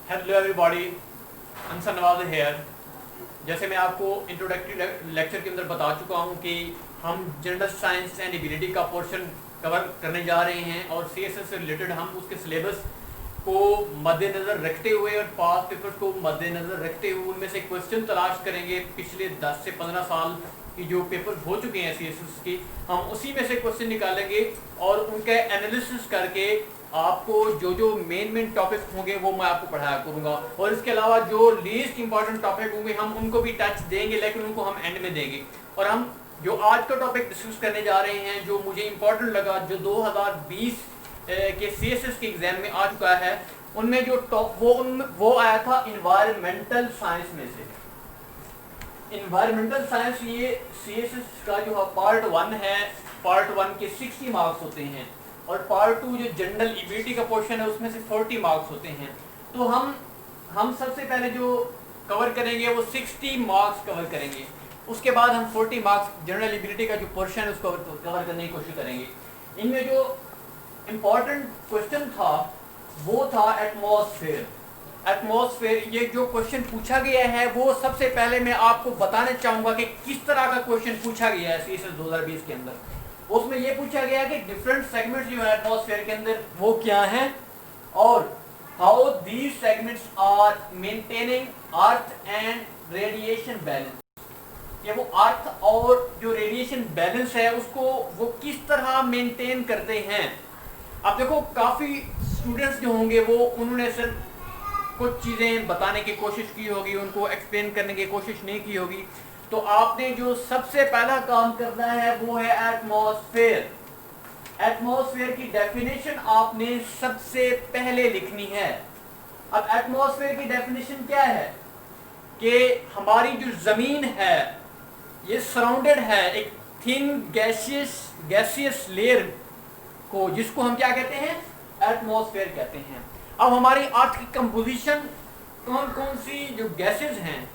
Hello everybody, Ansar Nawaz here. जैसे मैं आपको इंट्रोडक्टरी लेक्चर के अंदर बता चुका हूं कि हम जनरल साइंस एंड एबिलिटी का पोर्शन कवर करने जा रहे हैं और सीएसएस से रिलेटेड हम उसके सिलेबस को मद्देनज़र रखते हुए और पास पेपर को मद्देनज़र रखते हुए उनमें से क्वेश्चन तलाश करेंगे। पिछले 10 से 15 साल की जो पेपर हो चुके हैं सीएसएस की, हम उसी में से क्वेश्चन निकालेंगे और उनका एनालिसिस करके आपको जो मेन टॉपिक होंगे वो मैं आपको पढ़ाया करूंगा। और इसके अलावा जो लीस्ट इंपॉर्टेंट टॉपिक होंगे हम उनको भी टच देंगे, लेकिन उनको हम एंड में देंगे। और हम जो आज का टॉपिक डिस्कस करने जा रहे हैं, जो मुझे इंपॉर्टेंट लगा, जो 2020 के सीएसएस के एग्जाम में आ चुका है, उनमें जो टॉप वो आया था इन्वायरमेंटल साइंस में से। इन्वायरमेंटल साइंस ये सीएसएस का जो पार्ट 1 है, पार्ट 1 के 60 मार्क्स होते हैं और पार्ट 2 जो जनरल एबिलिटी का पोर्शन है उसमें से 40 मार्क्स होते हैं। तो हम सबसे पहले जो कवर करेंगे वो 60 मार्क्स कवर करेंगे, उसके बाद हम 40 मार्क्स जनरल एबिलिटी का जो पोर्शन है उसको कवर करने की कोशिश करेंगे। इनमें जो इम्पॉर्टेंट क्वेश्चन था वो था एटमॉस्फेयर। एटमॉस्फेयर ये जो क्वेश्चन पूछा गया है वो सबसे पहले मैं आपको बताना चाहूँगा कि किस तरह का क्वेश्चन पूछा गया है सीएसएस 2020 के अंदर। उसमें ये पूछा गया कि डिफरेंट सेगमेंट्स जो है एटमॉस्फेयर के अंदर वो क्या हैं और how these segments are maintaining earth and radiation balance. ये वो अर्थ और जो रेडिएशन बैलेंस है उसको वो किस तरह मेंटेन करते हैं। अब देखो, काफी स्टूडेंट्स जो होंगे वो उन्होंने सिर्फ कुछ चीजें बताने की कोशिश की होगी, उनको एक्सप्लेन करने की कोशिश नहीं की होगी। तो आपने जो सबसे पहला काम करना है वो है एटमॉस्फेयर। एटमॉस्फेयर की डेफिनेशन आपने सबसे पहले लिखनी है। अब एटमॉस्फेयर की डेफिनेशन क्या है कि हमारी जो जमीन है ये सराउंडेड है एक थिन गैसियस लेयर को, जिसको हम क्या कहते हैं, एटमॉस्फेयर कहते हैं। अब हमारी अर्थ की कंपोजिशन कौन कौन सी जो गैसेस हैं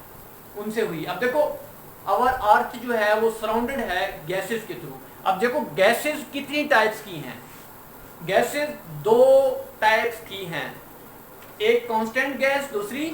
उनसे हुई। अब देखो, आवर अर्थ जो है वो सराउंडेड है गैसेस के थ्रू। अब देखो, गैसेस कितनी टाइप्स की हैं। गैसेस 2 टाइप्स की हैं, एक कांस्टेंट गैस, दूसरी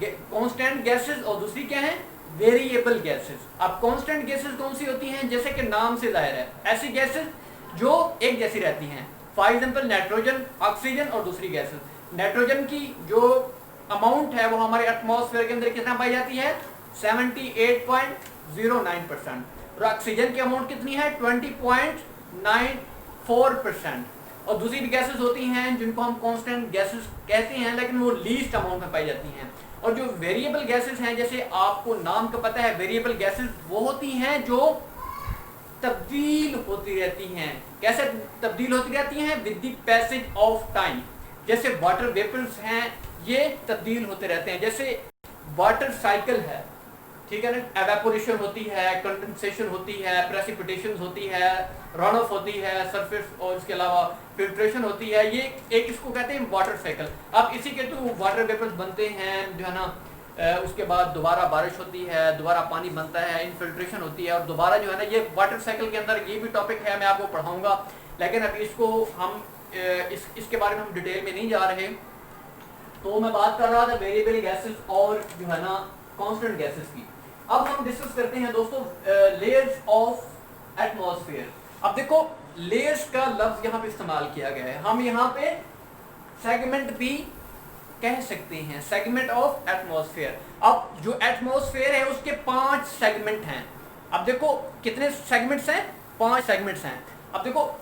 कांस्टेंट गैसेस और दूसरी क्या है, वेरिएबल गैसेस। अब कांस्टेंट गैसेस कौन सी होती हैं, जैसे कि नाम से जाहिर है, ऐसी गैसेस जो एक जैसी रहती हैं। फॉर एग्जांपल नाइट्रोजन, ऑक्सीजन और दूसरी गैसेस। नाइट्रोजन की जो अमाउंट है वो हमारे एटमॉस्फेयर के अंदर कितना पाई जाती है, 78.09%। और ऑक्सीजन की अमाउंट कितनी है, 20.94%। और दूसरी भी गैसेस होती हैं जिनको हम कांस्टेंट गैसेस कहते हैं, लेकिन वो लीस्ट अमाउंट में पाई जाती हैं। और जो वेरिएबल गैसेस हैं, जैसे आपको नाम का पता है, वेरिएबल गैसेस वो होती हैं जो तब्दील होती रहती हैं। कैसे तब्दील होती रहती हैं, with the passage of time. जैसे वाटर वेपर्स हैं, ये तब्दील होते रहते हैं। जैसे वाटर साइकिल है, ठीक है ना, एवेपोरेशन होती है, कंडेंसेशन होती है, प्रेसिपिटेशन होती है, रन ऑफ होती है सरफेस, और इसके अलावा फिल्ट्रेशन होती है। ये एक इसको कहते हैं वाटर साइकिल। अब इसी के थ्रू वाटर वेपर्स बनते हैं, जो है ना, उसके बाद दोबारा बारिश होती है, दोबारा पानी बनता है, इनफिल्ट्रेशन होती है और दोबारा जो है ना, ये वाटर साइकिल के अंदर ये भी टॉपिक है, मैं आपको पढ़ाऊंगा, लेकिन अभी इसको हम इसके बारे में हम डिटेल में नहीं जा रहे। तो मैं बात कर रहा था वेरिएबल गैसेस और जो है ना कांस्टेंट गैसेस की। अब हम डिस्कस करते हैं दोस्तों लेयर्स ऑफ एटमॉस्फेयर। अब देखो, लेयर्स का लफ्ज यहाँ पे इस्तेमाल किया गया है, हम यहाँ पे सेगमेंट भी कह सकते हैं, सेगमेंट ऑफ एटमॉस्फेयर। अब जो एटमॉस्फेयर है उसके 5 सेगमेंट हैं। अब देखो कितने सेगमेंट्स हैं, 5 सेगमेंट्स हैं। अब देखो,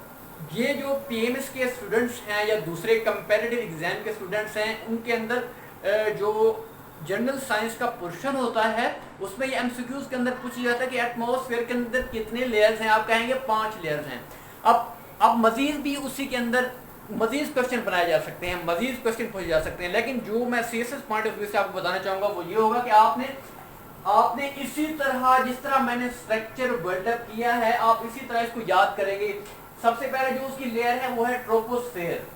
ये जो पीएमएस के स्टूडेंट्स हैं या दूसरे कंपैरेटिव एग्जाम के स्टूडेंट्स हैं, उनके अंदर जो जनरल साइंस का पोर्शन होता है उसमें ये एमसीक्यूज के अंदर पूछा जाता है कि एटमॉस्फेयर के अंदर कितने लेयर्स हैं। आप कहेंगे 5 लेयर्स हैं। अब मजीद भी उसी के अंदर मजीद क्वेश्चन बनाए जा सकते हैं, मजीद क्वेश्चन पूछे जा सकते हैं, लेकिन जो मैं सीएसएस पॉइंट ऑफ व्यू से आपको बताना चाहूँगा वो ये होगा कि आपने इसी तरह, जिस तरह मैंने स्ट्रक्चर बिल्डअप किया है, आप इसी तरह इसको याद करेंगे। सबसे पहले जो उसकी लेयर है वो है ट्रोपोस्फेयर,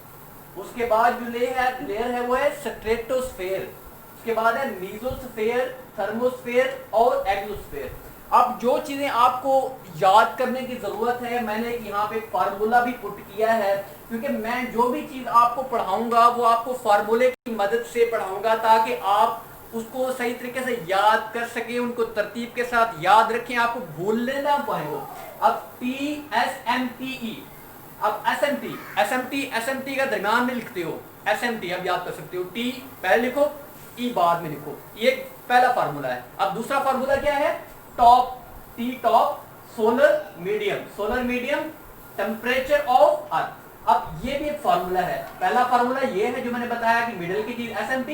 उसके बाद जो लेयर है वो है स्ट्रेटोस्फेयर, उसके बाद है मीजोस्फेयर, थर्मोस्फेयर और एक्सोस्फेयर। अब जो चीजें आपको याद करने की जरूरत है, मैंने यहाँ पे फार्मूला भी पुट किया है, क्योंकि मैं जो भी चीज आपको पढ़ाऊंगा वो आपको फार्मूले की मदद से पढ़ाऊंगा ताकि आप उसको सही तरीके से याद कर सके, उनको तरतीब के साथ याद रखें, आपको भूलने ना पाए वो। अब TSMTE, अब SMT का दरमियान में लिखते हो, SMT अब याद कर सकते हो, T पहले लिखो, E बाद में लिखो, ये पहला फार्मूला है। अब दूसरा फार्मूला क्या है, top, T top, solar medium, temperature of earth. अब ये भी एक फार्मूला है, पहला फार्मूला ये है जो मैंने बताया कि मिडिल की चीज SMT,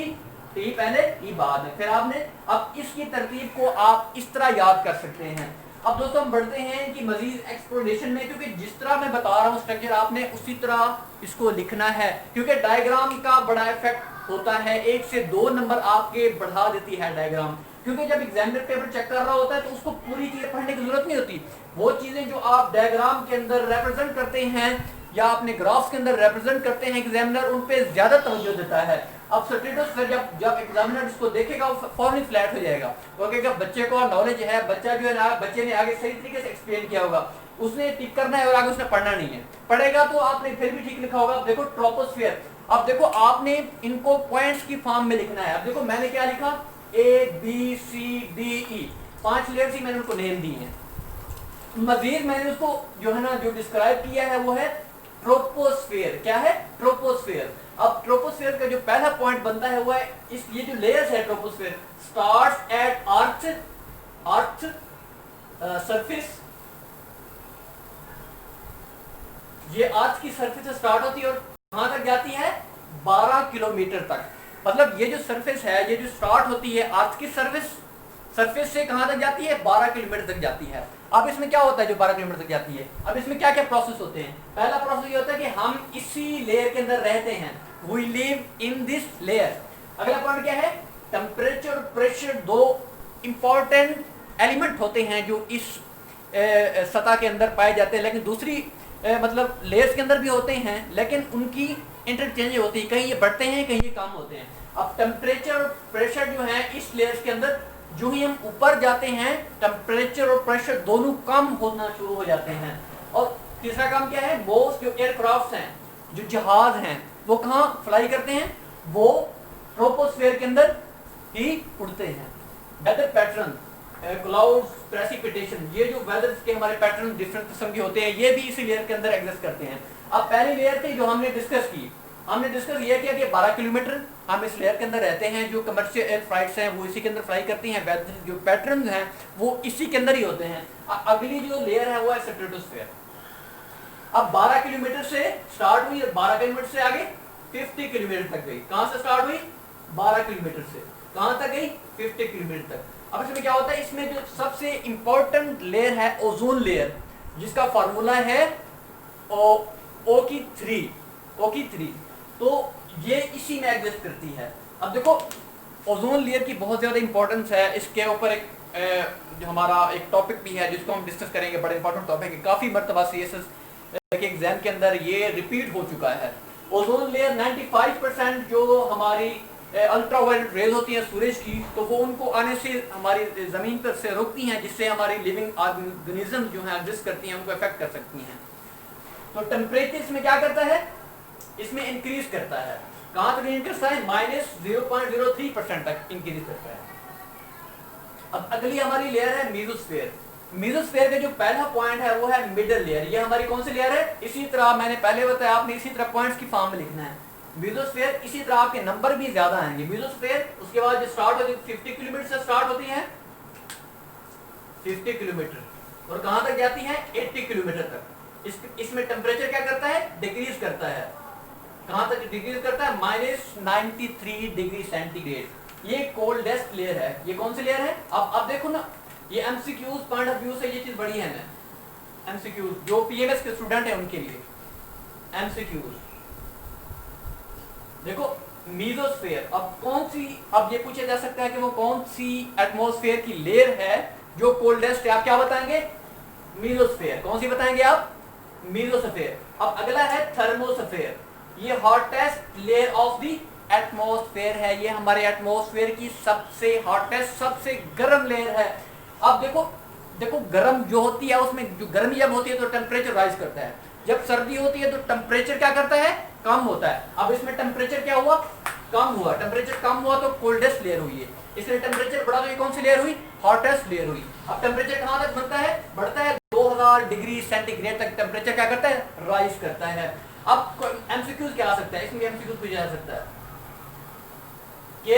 T पहले E बाद में, फिर आपने अब इसकी तरतीब को आप इस तरह याद कर सकते हैं। अब दोस्तों हम बढ़ते हैं कि मजीद एक्सप्लेनेशन में, क्योंकि जिस तरह मैं बता रहा हूँ स्ट्रक्चर आपने उसी तरह इसको लिखना है, क्योंकि डायग्राम का बड़ा इफेक्ट होता है, 1 से 2 नंबर आपके बढ़ा देती है डायग्राम, क्योंकि जब एग्जामिनर पेपर चेक कर रहा होता है तो उसको पूरी चीजें पढ़ने की जरूरत नहीं होती, वो चीजें जो आप डायग्राम के अंदर रिप्रेजेंट करते हैं या अपने ग्राफ्स के अंदर रिप्रेजेंट करते हैं, एग्जामिनर उन पे ज्यादा तवज्जो देता है। अब स्टेटस जब एग्जामिनर इसको देखेगा वो फौरन फ्लैट हो जाएगा, वो कहेगा बच्चे को नॉलेज है, बच्चा जो है ना, बच्चे ने आगे सही तरीके से एक्सप्लेन किया होगा, उसने टिक करना है और आगे उसने पढ़ना नहीं है, पढ़ेगा तो आपने फिर भी ठीक लिखा होगा। देखो ट्रोपोस्फीयर, अब देखो आपने इनको पॉइंट्स की फॉर्म में लिखना है। अब देखो मैंने क्या लिखा, ABCDE, 5 लेयर्स ही मैंने उनको नेम दी हैं। मजीद मैंने उसको जो है ना जो डिस्क्राइब किया है वो है ट्रोपोस्फीयर। क्या है, ट्रोपोस्फीयर। अब ट्रोपोस्फीयर का जो पहला पॉइंट बनता है वो है इस, ये जो लेयर्स है troposphere starts at earth surface, ये अर्थ की सरफेस से स्टार्ट होती है और कहां तक जाती है, 12 किलोमीटर तक। मतलब ये जो सरफेस है, ये जो स्टार्ट होती है अर्थ की सरफेस से कहां तक जाती है, 12 किलोमीटर तक जाती है। अब इसमें क्या होता है जो 12 किलोमीटर तक जाती है, अब इसमें क्या क्या प्रोसेस होते हैं। पहला प्रोसेस ये होता है कि हम इसी लेयर के अंदर रहते हैं, we live in this layer. अगला पॉइंट क्या है, टेम्परेचर और प्रेशर, दो इंपॉर्टेंट एलिमेंट होते हैं जो इस सतह के अंदर पाए जाते हैं, लेकिन दूसरी मतलब लेयर्स के अंदर भी होते हैं, लेकिन उनकी इंटरचेंज होती है, कहीं ये बढ़ते हैं कहीं ये कम होते हैं। अब टेम्परेचर और प्रेशर जो है इस लेयर्स के अंदर, जो ही हम ऊपर जाते हैं टेम्परेचर और प्रेशर दोनों कम होना शुरू हो जाते हैं। और तीसरा काम क्या है, वो जो एयरक्राफ्ट हैं, जो जहाज हैं, वो कहाँ फ्लाई करते हैं, वो ट्रोपोस्फीयर के अंदर ही उड़ते हैं। वेदर पैटर्न, क्लाउड्स, प्रेसिपिटेशन, ये जो वेदर के हमारे पैटर्न डिफरेंट किस्म के होते हैं, ये भी इसी लेयर के अंदर एग्जिस्ट करते हैं। अब पहली लेयर थी जो हमने डिस्कस की, हमने डिस्कस ये किया कि 12 किलोमीटर हम इस लेयर के अंदर रहते हैं, जो कमर्शियल एयर फ्लाइट्स हैं वो इसी के अंदर फ्लाई करती हैं, वेदर जो पैटर्न हैं वो इसी के अंदर ही होते हैं। अगली जो लेयर है वो है स्ट्रेटोस्फीयर। अब 12 किलोमीटर से स्टार्ट हुई, 12 किलोमीटर से आगे 50 किलोमीटर तक गई। कहां से स्टार्ट हुई, 12 किलोमीटर से कहां तक गई, 50 किलोमीटर तक। अब इसमें क्या होता है, इसमें जो सबसे इंपॉर्टेंट लेयर है ओजोन लेयर, जिसका फॉर्मूला है O की 3, तो ये इसी में एग्जिस्ट करती है। अब देखो ओजोन लेयर की बहुत ज्यादा इंपॉर्टेंस है, इसके ऊपर एक जो हमारा एक टॉपिक भी है जिसको हम डिस्कस करेंगे, बड़ा इंपॉर्टेंट टॉपिक है, काफी मर्तबा CSS के एग्जाम के अंदर ये रिपीट हो चुका है। ओजोन लेयर 95% जो हमारी अल्ट्रावायलेट रेज होती हैं सूरज की, तो वो उनको आने से हमारी जमीन पर से रोकती हैं, जिससे हमारी लिविंग ऑर्गेनिज्म जो है एग्जिस्ट करती हैं उनको अफेक्ट कर सकती हैं। तो टेम्परेचर इसमें क्या करता है, इसमें इंक्रीज करता है। कहां तक इंक्रीज करता है, -0.03% तक इंक्रीज करता है। अब अगली हमारी लेयर है मेसोस्फीयर। मेसोस्फीयर का जो पहला पॉइंट है वो है मिडल लेयर। ये हमारी कौन सी लेयर है, इसी तरह मैंने पहले बताया, आपने इसी तरह पॉइंट्स की फॉर्म में लिखना है। मेसोस्फीयर इसी तरह आपके नंबर भी ज्यादा आएंगे। मेसोस्फीयर उसके बाद जो स्टार्ट होती है 50 किलोमीटर से स्टार्ट होती है, 50 किलोमीटर, और कहां तक जाती है, 80 किलोमीटर तक। इसमें टेम्परेचर क्या करता है, डिक्रीज करता है। कहां तक डिक्रीज करता है, -93 डिग्री सेंटीग्रेड। ये कोल्डेस्ट लेयर है। ये कौन सी लेयर है, अब देखो ना, ये एमसीक्यूज पॉइंट ऑफ व्यू से ये चीज बड़ी है ना, एमसीक्यूज जो पीएमएस के स्टूडेंट है उनके लिए एमसीक्यूज। देखो मेसोस्फीयर, अब कौन सी, अब ये पूछा जा सकता है कि वो कौन सी एटमॉस्फेयर की लेयर है जो कोल्डेस्ट है, आप क्या बताएंगे, मेसोस्फीयर। कौन सी बताएंगे आप, मेसोस्फीयर। अब अगला है थर्मोस्फीयर। ये hottest layer of the atmosphere है, ये हमारे एटमॉस्फेयर की सबसे हॉटेस्ट, सबसे गर्म लेयर है। अब देखो देखो गर्म जो होती है उसमें जो गर्मी जब होती है तो टेम्परेचर राइज करता है, जब सर्दी होती है तो टेम्परेचर क्या करता है, कम होता है। अब इसमें टेम्परेचर क्या हुआ, कम हुआ। टेम्परेचर कम हुआ तो कोल्डेस्ट लेयर हुई है, इसलिए टेम्परेचर बढ़ा तो ये कौन सी लेयर हुई, हॉटेस्ट लेयर हुई। अब टेम्परेचर कहां तक बनता है, बढ़ता है 2000 डिग्री सेंटीग्रेड तक टेम्परेचर क्या करता है, राइज करता है। अब एमसीक्यूज क्या आ सकता है, इसमें एमसीक्यूज पूछा जा सकता है कि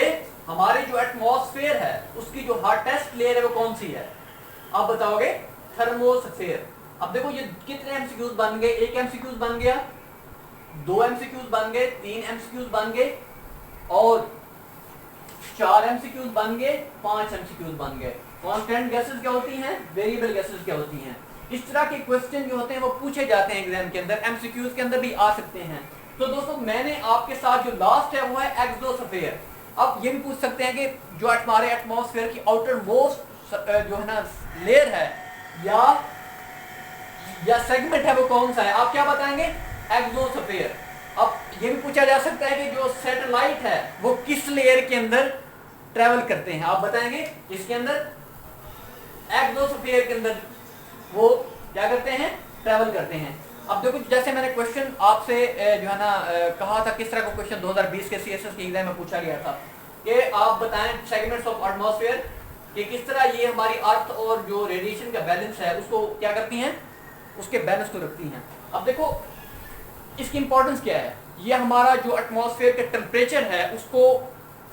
हमारी जो एटमॉस्फेयर है उसकी जो हॉटेस्ट लेयर है वो कौन सी है, आप बताओगे थर्मोस्फेयर। अब देखो ये कितने एमसीक्यूज बन गए, एक एमसीक्यूज बन गया, 2 एमसीक्यूज बन गए, 3 एमसीक्यूज बन गए और 4 एमसीक्यूज बन गए, 5 एमसीक्यूज बन गए। कांस्टेंट गैसेस क्या होती हैं, वेरिएबल गैसेस क्या होती हैं। इस तरह के क्वेश्चन जो होते हैं वो पूछे जाते हैं एग्जाम के अंदर, एमसीक्यूज के अंदर भी आ सकते हैं। तो दोस्तों मैंने आपके साथ जो लास्ट है वो है एक्सोस्फीयर। अब ये भी पूछ सकते हैं कि जो हमारे एटमॉस्फेयर की आउटर मोस्ट जो है ना लेयर है या सेगमेंट है वो कौन सा है, आप क्या बताएंगे, एक्सोस्फीयर। अब ये भी पूछा जा सकता है कि जो सैटेलाइट है वो किस लेयर के अंदर ट्रेवल करते हैं, आप बताएंगे इसके अंदर, एक्सोस्फीयर के अंदर वो क्या करते हैं, ट्रेवल करते हैं। अब देखो जैसे मैंने क्वेश्चन आपसे जो है ना कहा था, किस तरह का क्वेश्चन 2020 के सीएसएस के एग्जाम में पूछा गया था कि आप बताएं सेगमेंट्स ऑफ एटमॉस्फेयर कि किस तरह ये हमारी अर्थ और जो रेडिएशन का बैलेंस है उसको क्या करती हैं, उसके बैलेंस को रखती हैं। अब देखो इसकी इंपॉर्टेंस क्या है, ये हमारा जो एटमॉस्फेयर का टेम्परेचर है उसको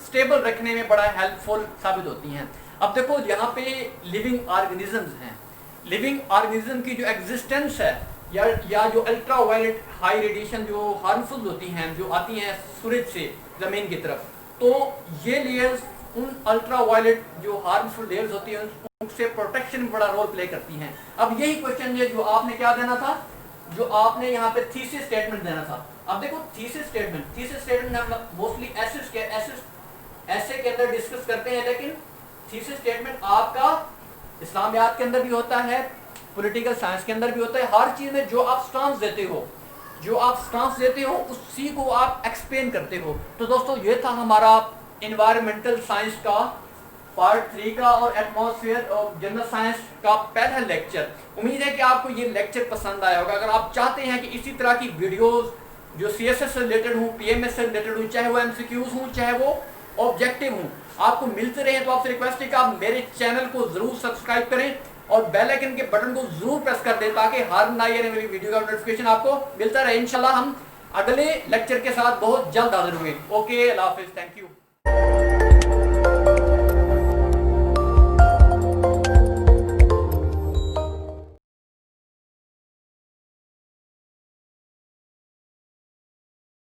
स्टेबल रखने में बड़ा हेल्पफुल साबित होती हैं। अब देखो यहाँ पे लिविंग ऑर्गेनिजम्स हैं, लिविंग ऑर्गेनिज्म की जो एग्जिस्टेंस है या जो अल्ट्रा वायलेट हाई रेडिएशन जो हार्मफुल होती हैं जो आती हैं सूरज से ज़मीन की तरफ, तो ये लेयर्स उन अल्ट्रा वायलेट जो हार्मफुल लेयर्स होती हैं उनसे प्रोटेक्शन में बड़ा रोल प्ले करती हैं। अब यही क्वेश्चन है जो आपने क्या देना था, जो आपने यहाँ पे थीसिस स्टेटमेंट देना था। अब देखो थीसिस स्टेटमेंट हम मोस्टली ऐसे के अंदर डिस्कस करते हैं, लेकिन थीसिस स्टेटमेंट आपका इस्लामियात के अंदर भी होता है, पॉलिटिकल साइंस के अंदर भी होता है। हर चीज में जो आप स्टांस देते हो उसी को आप एक्सप्लेन करते हो। तो दोस्तों ये था हमारा एनवायरमेंटल साइंस का पार्ट 3 का और एटमॉस्फेयर और जनरल साइंस का पहला लेक्चर। उम्मीद है कि आपको ये लेक्चर पसंद आया होगा। अगर आप चाहते हैं कि इसी तरह की वीडियोस जो सीएसएस से रिलेटेड हूँ, पीएमएस से रिलेटेड हूँ, चाहे वो एमसीक्यूज हूँ चाहे वो ऑब्जेक्टिव हूँ, आपको मिलते रहे, तो आपसे रिक्वेस्ट है कि आप मेरे चैनल को जरूर सब्सक्राइब करें और बेल आइकन के बटन को जरूर प्रेस कर दें ताकि हर नई आने वाली वीडियो का नोटिफिकेशन आपको मिलता रहे। इंशाल्लाह हम अगले लेक्चर के साथ बहुत जल्द हाजिर होंगे। Okay, Allah Hafiz, thank you.